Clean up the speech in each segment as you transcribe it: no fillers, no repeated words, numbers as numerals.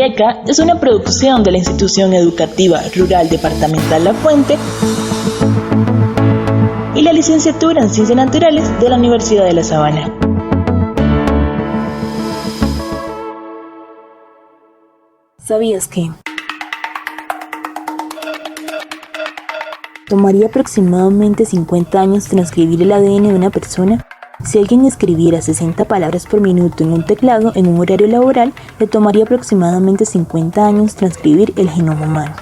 IECA es una producción de la Institución Educativa Rural Departamental La Fuente y la Licenciatura en Ciencias Naturales de la Universidad de La Sabana. ¿Sabías que tomaría aproximadamente 50 años transcribir el ADN de una persona? Si alguien escribiera 60 palabras por minuto en un teclado en un horario laboral, le tomaría aproximadamente 50 años transcribir el genoma humano.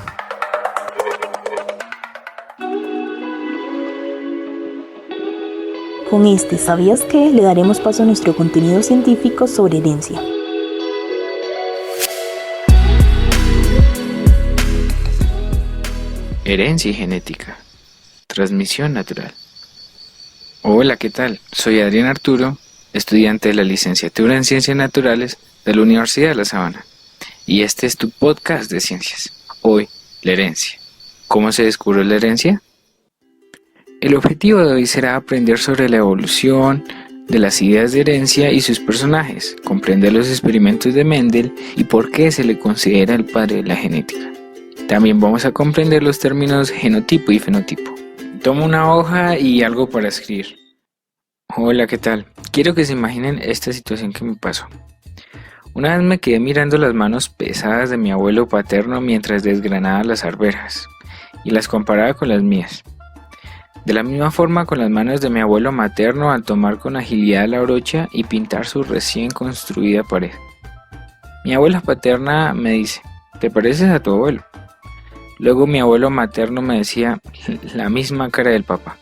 Con este ¿sabías qué? Le daremos paso a nuestro contenido científico sobre herencia. Herencia y genética. Transmisión natural. Hola, ¿qué tal? Soy Adrián Arturo, estudiante de la Licenciatura en Ciencias Naturales de la Universidad de La Sabana. Y este es tu podcast de ciencias. Hoy, la herencia. ¿Cómo se descubrió la herencia? El objetivo de hoy será aprender sobre la evolución de las ideas de herencia y sus personajes, comprender los experimentos de Mendel y por qué se le considera el padre de la genética. También vamos a comprender los términos genotipo y fenotipo. Tomo una hoja y algo para escribir. Hola, ¿qué tal? Quiero que se imaginen esta situación que me pasó. Una vez me quedé mirando las manos pesadas de mi abuelo paterno mientras desgranaba las arvejas y las comparaba con las mías. De la misma forma con las manos de mi abuelo materno al tomar con agilidad la brocha y pintar su recién construida pared. Mi abuela paterna me dice: ¿te pareces a tu abuelo? Luego mi abuelo materno me decía: la misma cara del papá.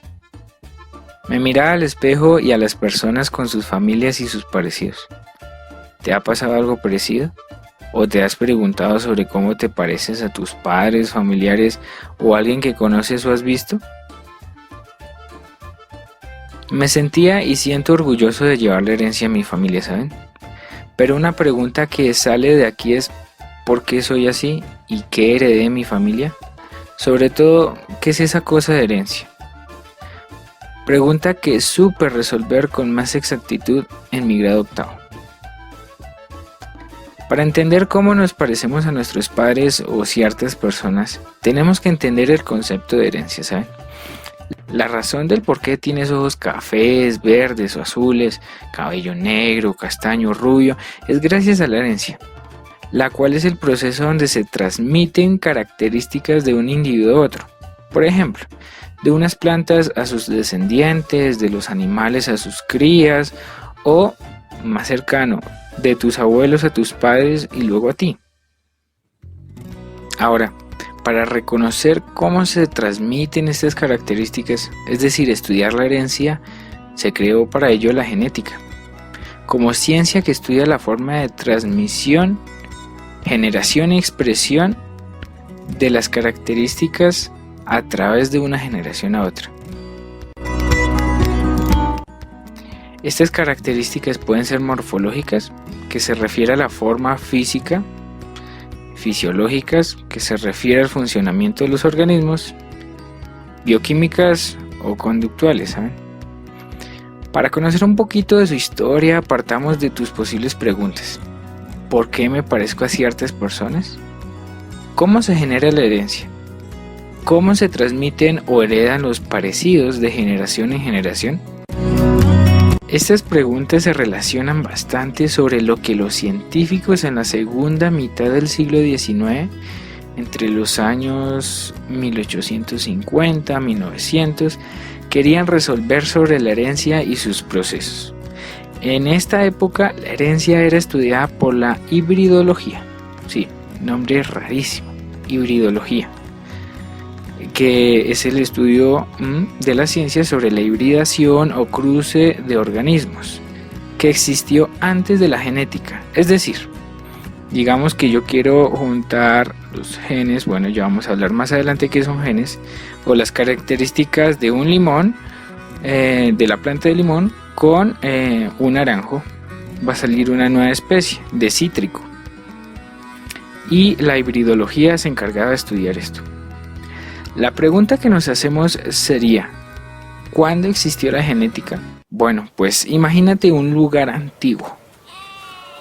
Me miraba al espejo y a las personas con sus familias y sus parecidos. ¿Te ha pasado algo parecido? ¿O te has preguntado sobre cómo te pareces a tus padres, familiares o alguien que conoces o has visto? Me sentía y siento orgulloso de llevar la herencia a mi familia, ¿saben? Pero una pregunta que sale de aquí es: ¿por qué soy así? ¿Y qué heredé de mi familia? Sobre todo, ¿qué es esa cosa de herencia? Pregunta que supe resolver con más exactitud en mi grado octavo. Para entender cómo nos parecemos a nuestros padres o ciertas personas, tenemos que entender el concepto de herencia, ¿saben? La razón del por qué tienes ojos cafés, verdes o azules, cabello negro, castaño, rubio, es gracias a la herencia, la cual es el proceso donde se transmiten características de un individuo a otro. Por ejemplo, de unas plantas a sus descendientes, de los animales a sus crías, o, más cercano, de tus abuelos a tus padres y luego a ti. Ahora, para reconocer cómo se transmiten estas características, es decir, estudiar la herencia, se creó para ello la genética, como ciencia que estudia la forma de transmisión, generación y expresión de las características a través de una generación a otra. Estas características pueden ser morfológicas, que se refiere a la forma física, fisiológicas, que se refiere al funcionamiento de los organismos, bioquímicas o conductuales, ¿saben? Para conocer un poquito de su historia, partamos de tus posibles preguntas. ¿Por qué me parezco a ciertas personas? ¿Cómo se genera la herencia? ¿Cómo se transmiten o heredan los parecidos de generación en generación? Estas preguntas se relacionan bastante sobre lo que los científicos en la segunda mitad del siglo XIX, entre los años 1850 a 1900, querían resolver sobre la herencia y sus procesos. En esta época, la herencia era estudiada por la hibridología. Sí, nombre rarísimo, hibridología, que es el estudio de la ciencia sobre la hibridación o cruce de organismos, que existió antes de la genética. Es decir, digamos que yo quiero juntar los genes, bueno, ya vamos a hablar más adelante qué son genes, o las características de un limón, de la planta de limón, con un naranjo. Va a salir una nueva especie de cítrico. Y la hibridología se encargaba de estudiar esto. La pregunta que nos hacemos sería: ¿cuándo existió la genética? Bueno, pues imagínate un lugar antiguo.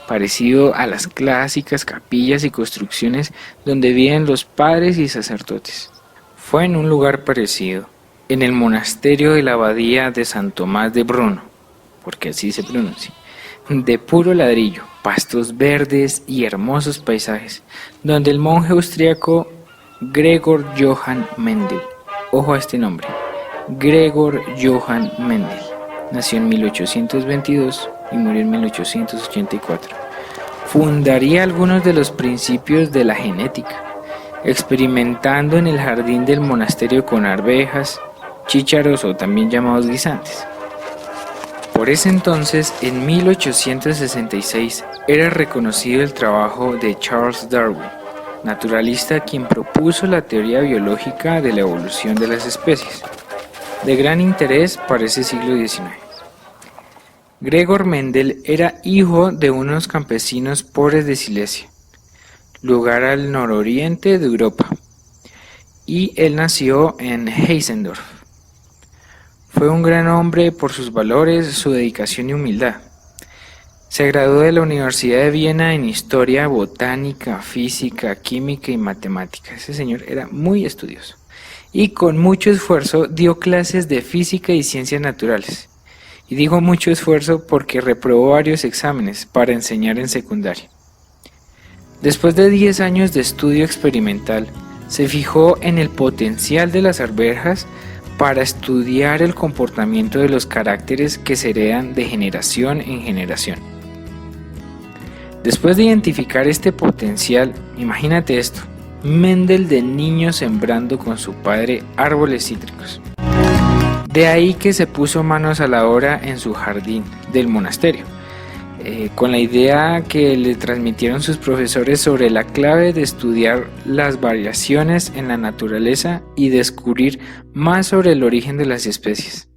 parecido a las clásicas capillas y construcciones donde viven los padres y sacerdotes. Fue en un lugar parecido, en el monasterio de la abadía de San Tomás de Bruno, porque así se pronuncia, de puro ladrillo, pastos verdes y hermosos paisajes, donde el monje austriaco Gregor Johann Mendel, ojo a este nombre, Gregor Johann Mendel, nació en 1822 y murió en 1884, fundaría algunos de los principios de la genética, experimentando en el jardín del monasterio con arvejas, chícharos o también llamados guisantes. Por ese entonces, en 1866, era reconocido el trabajo de Charles Darwin, naturalista quien propuso la teoría biológica de la evolución de las especies, de gran interés para ese siglo XIX. Gregor Mendel era hijo de unos campesinos pobres de Silesia, lugar al nororiente de Europa, y él nació en Heisendorf. Fue un gran hombre por sus valores, su dedicación y humildad. Se graduó de la Universidad de Viena en Historia, Botánica, Física, Química y Matemática. Ese señor era muy estudioso. Y con mucho esfuerzo dio clases de Física y Ciencias Naturales. Y digo mucho esfuerzo porque reprobó varios exámenes para enseñar en secundaria. Después de 10 años de estudio experimental, se fijó en el potencial de las arvejas para estudiar el comportamiento de los caracteres que se heredan de generación en generación. Después de identificar este potencial, imagínate esto, Mendel de niño sembrando con su padre árboles cítricos. De ahí que se puso manos a la obra en su jardín del monasterio, con la idea que le transmitieron sus profesores sobre la clave de estudiar las variaciones en la naturaleza y descubrir más sobre el origen de las especies.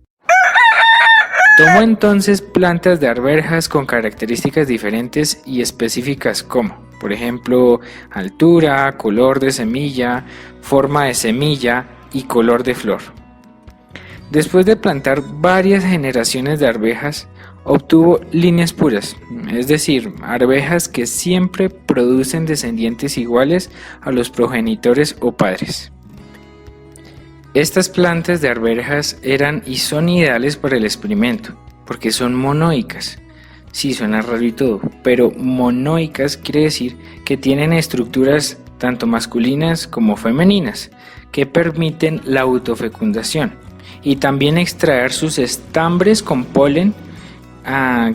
Tomó entonces plantas de arvejas con características diferentes y específicas como, por ejemplo, altura, color de semilla, forma de semilla y color de flor. Después de plantar varias generaciones de arvejas, obtuvo líneas puras, es decir, arvejas que siempre producen descendientes iguales a los progenitores o padres. Estas plantas de arvejas eran y son ideales para el experimento, porque son monoicas. Sí, suena raro y todo, pero monoicas quiere decir que tienen estructuras tanto masculinas como femeninas, que permiten la autofecundación y también extraer sus estambres con polen,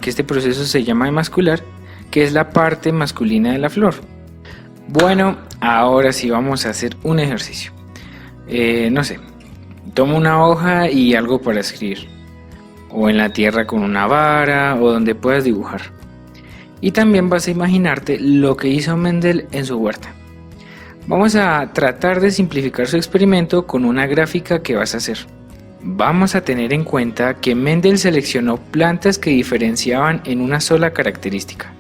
que este proceso se llama emascular, que es la parte masculina de la flor. Bueno, ahora sí vamos a hacer un ejercicio. No sé, toma una hoja y algo para escribir, o en la tierra con una vara, o donde puedas dibujar. Y también vas a imaginarte lo que hizo Mendel en su huerta. Vamos a tratar de simplificar su experimento con una gráfica que vas a hacer. Vamos a tener en cuenta que Mendel seleccionó plantas que diferenciaban en una sola característica.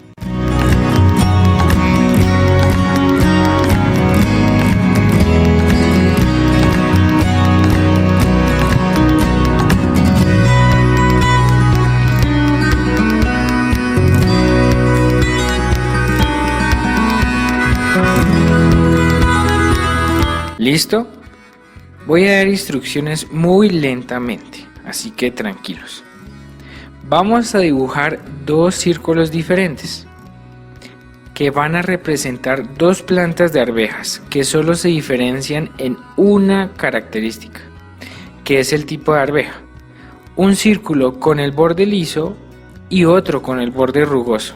¿Listo? Voy a dar instrucciones muy lentamente, así que tranquilos. Vamos a dibujar dos círculos diferentes que van a representar dos plantas de arvejas que solo se diferencian en una característica, que es el tipo de arveja. Un círculo con el borde liso y otro con el borde rugoso.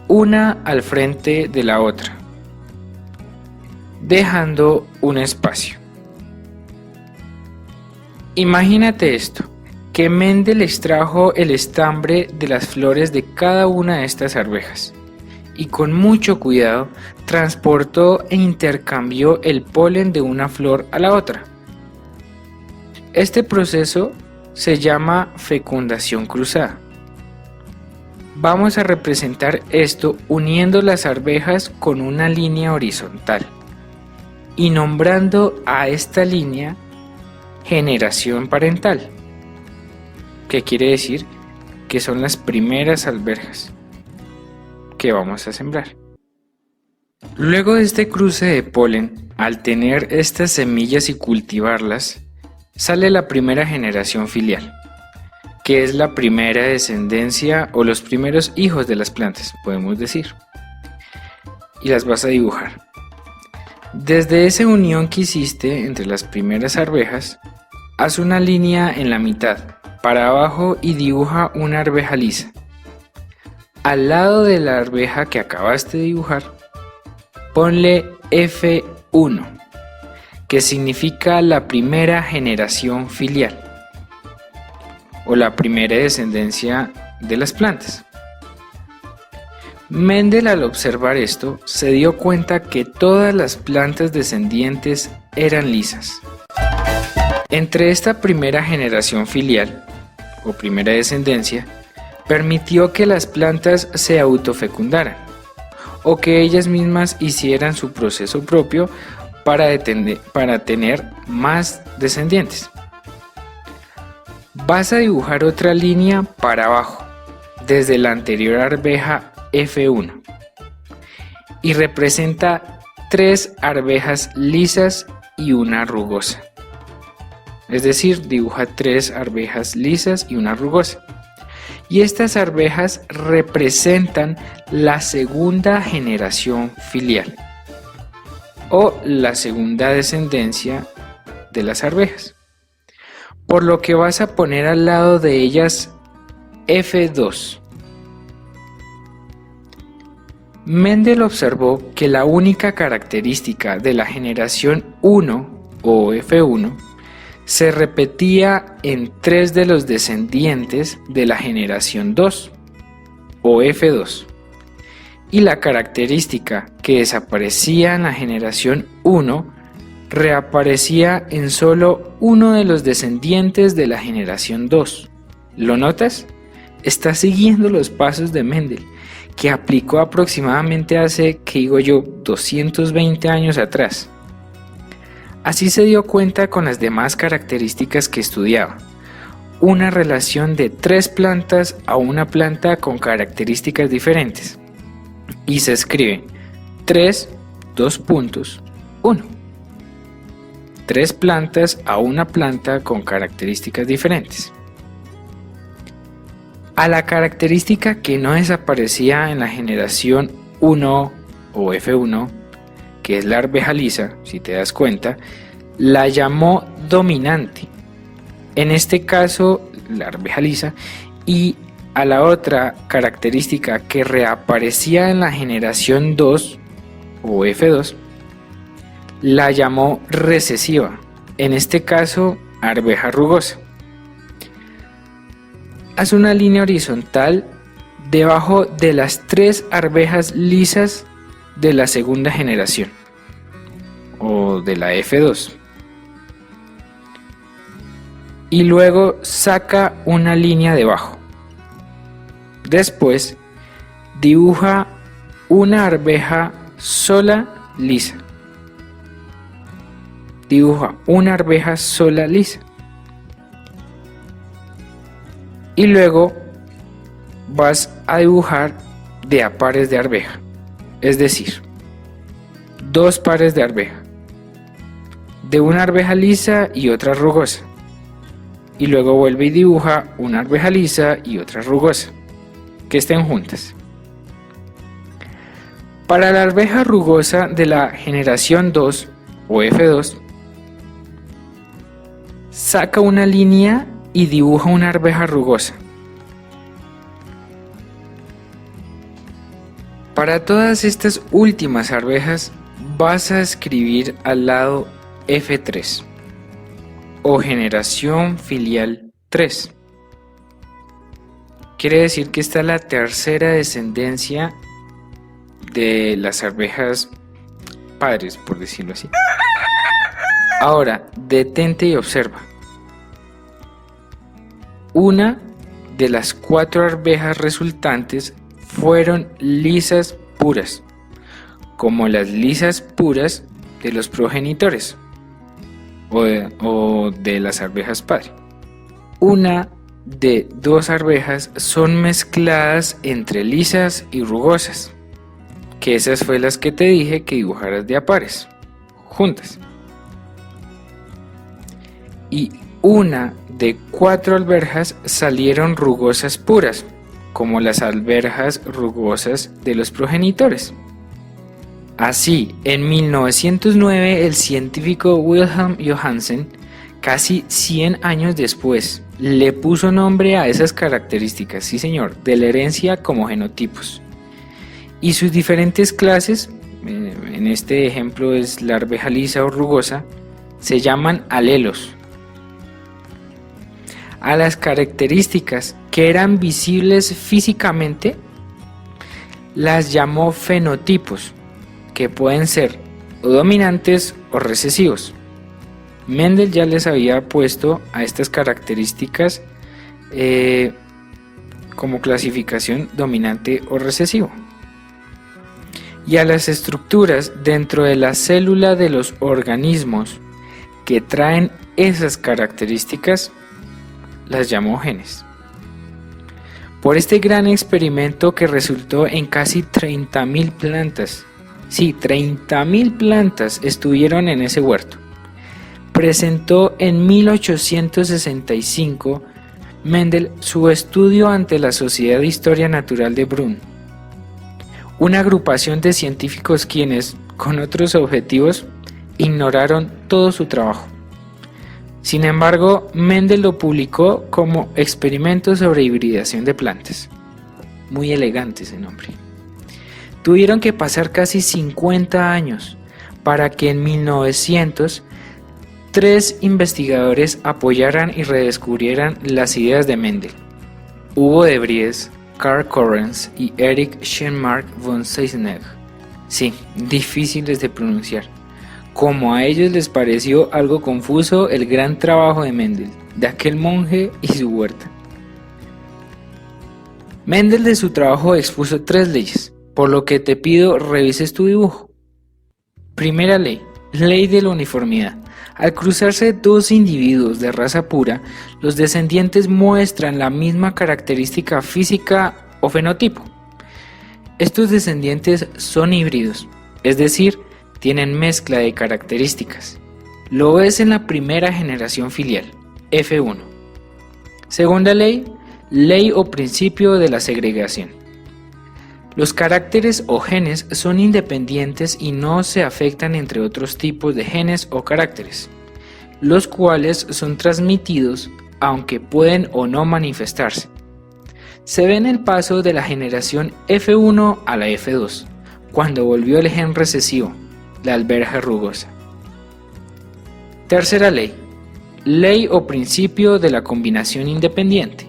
Una al frente de la otra, dejando un espacio. Imagínate esto, que Mendel extrajo el estambre de las flores de cada una de estas arvejas y con mucho cuidado transportó e intercambió el polen de una flor a la otra. Este proceso se llama fecundación cruzada. Vamos a representar esto uniendo las arvejas con una línea horizontal y nombrando a esta línea generación parental, que quiere decir que son las primeras arvejas. que vamos a sembrar. Luego de este cruce de polen, al tener estas semillas y cultivarlas, sale la primera generación filial, que es la primera descendencia o los primeros hijos de las plantas, podemos decir. Y las vas a dibujar. Desde esa unión que hiciste entre las primeras arvejas, haz una línea en la mitad, para abajo, y dibuja una arveja lisa. Al lado de la arveja que acabaste de dibujar, ponle F1, que significa la primera generación filial, o la primera descendencia de las plantas. Mendel, al observar esto, se dio cuenta que todas las plantas descendientes eran lisas. Entre esta primera generación filial, o primera descendencia, permitió que las plantas se autofecundaran, o que ellas mismas hicieran su proceso propio para tener más descendientes. Vas a dibujar otra línea para abajo, desde la anterior arveja F1, y representa 3 arvejas lisas y una rugosa. Es decir, dibuja 3 arvejas lisas y una rugosa. Y estas arvejas representan la segunda generación filial, o la segunda descendencia de las arvejas. Por lo que vas a poner al lado de ellas F2. Mendel observó que la única característica de la generación 1 o F1 se repetía en 3 de los descendientes de la generación 2 o F2, y la característica que desaparecía en la generación 1 reaparecía en solo uno de los descendientes de la generación 2. ¿Lo notas? Está siguiendo los pasos de Mendel, que aplicó aproximadamente hace, 220 años atrás. Así se dio cuenta con las demás características que estudiaba. Una relación de 3 plantas a una planta con características diferentes. Y se escribe 3, 2 puntos, 1. 3 plantas a una planta con características diferentes. A la característica que no desaparecía en la generación 1 o F1, que es la arveja lisa, si te das cuenta, la llamó dominante. En este caso, la arveja lisa, y a la otra característica que reaparecía en la generación 2 o F2, la llamó recesiva. En este caso, arveja rugosa. Haz una línea horizontal debajo de las 3 arvejas lisas de la segunda generación, o de la F2. Y luego saca una línea debajo. Después, dibuja una arveja sola lisa. Dibuja una arveja sola lisa. Y luego vas a dibujar de a pares de arveja, es decir, 2 pares de arveja, de una arveja lisa y otra rugosa, y luego vuelve y dibuja una arveja lisa y otra rugosa, que estén juntas. Para la arveja rugosa de la generación 2 o F2, saca una línea y dibuja una arveja rugosa. Para todas estas últimas arvejas vas a escribir al lado F3 o generación filial 3. Quiere decir que esta es la tercera descendencia de las arvejas padres, por decirlo así. Ahora, detente y observa. Una de las 4 arvejas resultantes fueron lisas puras, como las lisas puras de los progenitores o de las arvejas padre. Una de dos arvejas son mezcladas entre lisas y rugosas, que esas fue las que te dije que dibujaras de a pares, juntas. Y una de 4 alberjas salieron rugosas puras, como las alberjas rugosas de los progenitores. Así, en 1909 el científico Wilhelm Johannsen, casi 100 años después, le puso nombre a esas características, sí señor, de la herencia como genotipos. Y sus diferentes clases, en este ejemplo es la arveja lisa o rugosa, se llaman alelos. A las características que eran visibles físicamente las llamó fenotipos, que pueden ser o dominantes o recesivos. Mendel ya les había puesto a estas características como clasificación dominante o recesivo. Y a las estructuras dentro de la célula de los organismos que traen esas características las llamó genes. Por este gran experimento que resultó en casi 30.000 plantas, sí, 30.000 plantas estuvieron en ese huerto, presentó en 1865 Mendel su estudio ante la Sociedad de Historia Natural de Brünn, una agrupación de científicos quienes, con otros objetivos, ignoraron todo su trabajo. Sin embargo, Mendel lo publicó como experimento sobre hibridación de plantas. Muy elegante ese nombre. Tuvieron que pasar casi 50 años para que en 1900 3 investigadores apoyaran y redescubrieran las ideas de Mendel: Hugo de Vries, Karl Correns y Erich Schenmark von Seyssig. Sí, difíciles de pronunciar. Como a ellos les pareció algo confuso el gran trabajo de Mendel, de aquel monje y su huerta. Mendel de su trabajo expuso 3 leyes, por lo que te pido revises tu dibujo. Primera ley, ley de la uniformidad. Al cruzarse 2 individuos de raza pura, los descendientes muestran la misma característica física o fenotipo. Estos descendientes son híbridos, es decir, tienen mezcla de características. Lo ves en la primera generación filial, F1. Segunda ley, ley o principio de la segregación. Los caracteres o genes son independientes y no se afectan entre otros tipos de genes o caracteres, los cuales son transmitidos aunque pueden o no manifestarse. Se ve en el paso de la generación F1 a la F2, cuando volvió el gen recesivo, la alberja rugosa. Tercera ley, ley o principio de la combinación independiente.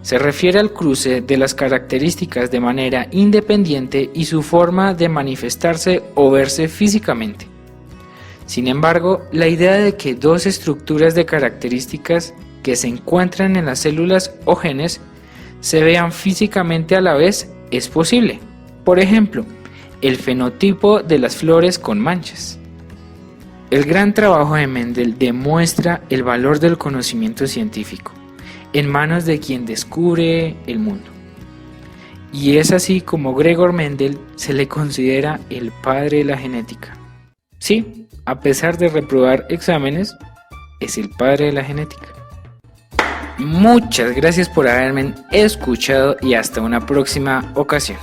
Se refiere al cruce de las características de manera independiente y su forma de manifestarse o verse físicamente. Sin embargo, la idea de que 2 estructuras de características que se encuentran en las células o genes se vean físicamente a la vez es posible. Por ejemplo, el fenotipo de las flores con manchas. El gran trabajo de Mendel demuestra el valor del conocimiento científico en manos de quien descubre el mundo. Y es así como Gregor Mendel se le considera el padre de la genética. Sí, a pesar de reprobar exámenes, es el padre de la genética. Muchas gracias por haberme escuchado y hasta una próxima ocasión.